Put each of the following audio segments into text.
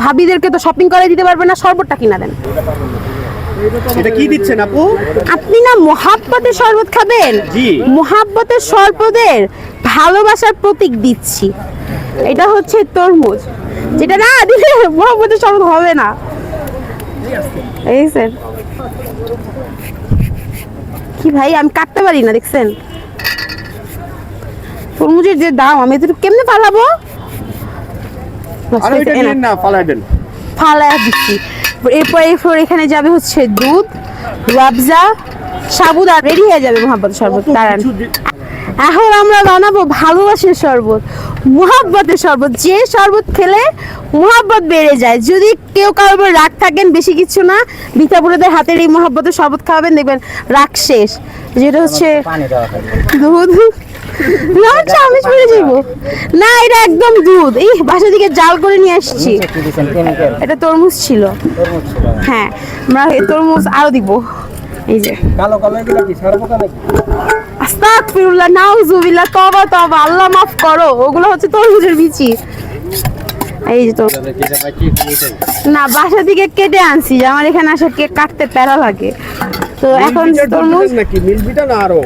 ভাবিদেরকে তো শপিং করে দিতে পারবেন না, শরবতটা কিনা দেন। এটা কি দিচ্ছেন আপু? আপনি না মোহাব্বতের শরবত খাবেন? জি। মোহাব্বতের শরবতের ভালোবাসার প্রতীক দিচ্ছি। এটা হচ্ছে তরমুজ, যেটা না দিলে মোহাব্বতের শরবত হবে না। এই স্যার কি ভাই, আমি কাটতে পারি না, দেখছেন তরমুজের যে দাম, আমি তো কেমনে পালাবো। আর ওইটা নিন না, ফালাই দেন। ফালায়া দিচ্ছি। এরপর এখানে যাবে হচ্ছে দুধ, রুয়াবজা, সাবুদানা, রেডি হয়ে যাবে মোহাব্বতের শরবত। দাঁড়ান, এখন আমরা বানাবো ভালোবাসার শরবত, মোহাব্বতের শরবত। যে শরবত খেলে মোহাব্বত বেড়ে যায়। যদি কেউ কারোর উপর রাগ থাকেন, বেশি কিছু না, মিঠাপুরীদের হাতের এই মোহাব্বতের শরবত খাওয়াবেন, দেখবেন রাগ শেষ। যেটা হচ্ছে দুধ, আমি পড়ে যাবো না, এটা একদম দুধ। এই বাসা থেকে জাল করে নিয়ে আসছি। এটা তরমুজ ছিল, হ্যাঁ আমরা তরমুজ আরো দিব। এই যে কালো কালো এগুলো কি শরবত নাকি? আস্তাগফিরুল্লাহ, নাউজুবিল্লাহ, তওবা তওবা, আল্লাহ মাফ করো। ওগুলো হচ্ছে তরমুজের বিচি। এই যে তো না, বাসা থেকে কেটে আনছি, যে আমার এখানে আসে কেক কাটতে প্যারা লাগে। তো এখন তরমুজ নাকি মিল্কবিটা না আরো?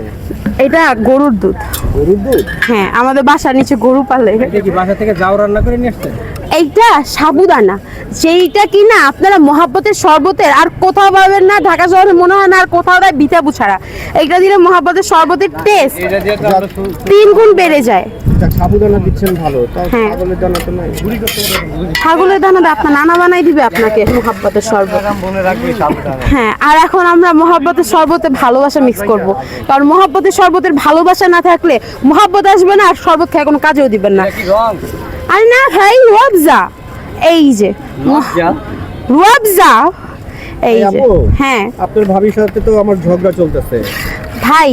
এটা গরুর দুধ। গরুর দুধ? হ্যাঁ, আমাদের বাসার নিচে গরু পালে। এটা কি বাসা থেকে যাও রান্না করে নিয়ে আসছেন? এইটা সাবুদানা, যেইটা কিনা আপনারা মোহাব্বতের শরবতের আর কোথাও পাবেন না। ঢাকা শহরে মনে হয় না আর কোথাও দেয়, বিটাবু ছাড়া। এইটা দিলে মোহাব্বতের শরবতের টেস্ট 3 গুণ বেড়ে যায়। সাবুদানা দিচ্ছেন ভালো, তাও হ্যাঁ। ছাগলের দানা তো নাই। ছাগলের দানা আপনার নানা বানাই দিবে আপনাকে মোহাব্বতের শরবত। মনে রাখবে সাবুদানা। হ্যাঁ, আর এখন আমরা মোহাব্বতের শরবতে ভালোবাসা মিক্স করব, কারণ মোহাব্বতের শরবতের ভালোবাসা না থাকলে মোহাব্বত আসবে না, আর শরবত খেয়ে কোনো কাজেও দিবেন না। আর না ভাই, রুয়াবজা, এই যে রুয়াবজা, এই যে। হ্যাঁ আপনার ভাবির সাথে তো আমার ঝগড়া চলতেছে। ভাই,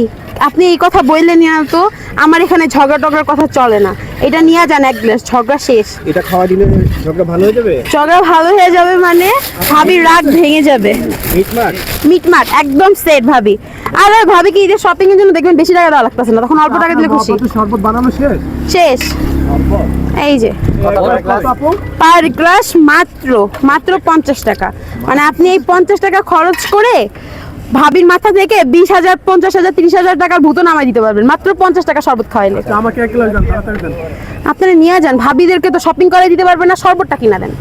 আপনি এই কথা বললেন না তো, আমার এখানে ঝগড়া টগড়ার কথা চলে না। এটা নিয়ে যান এক গ্লাস, ঝগড়া শেষ। এটা খাওয়া দিলে ঝগড়া ভালো হয়ে যাবে? ঝগড়া ভালো হয়ে যাবে মানে ভাবির রাগ ভেঙে যাবে। মিটমাট মিটমাট একদম সেট ভাবি। আর ভাবি কি যে শপিং এর জন্য দেখবেন বেশি টাকা দেওয়া লাগতেছে না, তখন অল্প টাকা দিলে খুশি। শরবত বানানো শেষ? শেষ। এই যে পার গ্লাস মাত্র 50 টাকা। মানে আপনি এই 50 টাকা খরচ করে ভাবির মাথা থেকে 20,000, 50,000, 30,000 টাকার ভূত নামাই দিতে পারবেন মাত্র 50 টাকা শরবত খাওয়াইলে। আমাকে এক গ্লাস দেন, তাড়াতাড়ি দেন। আপনারা নিয়ে যান, ভাবিদেরকে তো শপিং করে দিতে পারবেন না, শরবতটা কিনা দেন।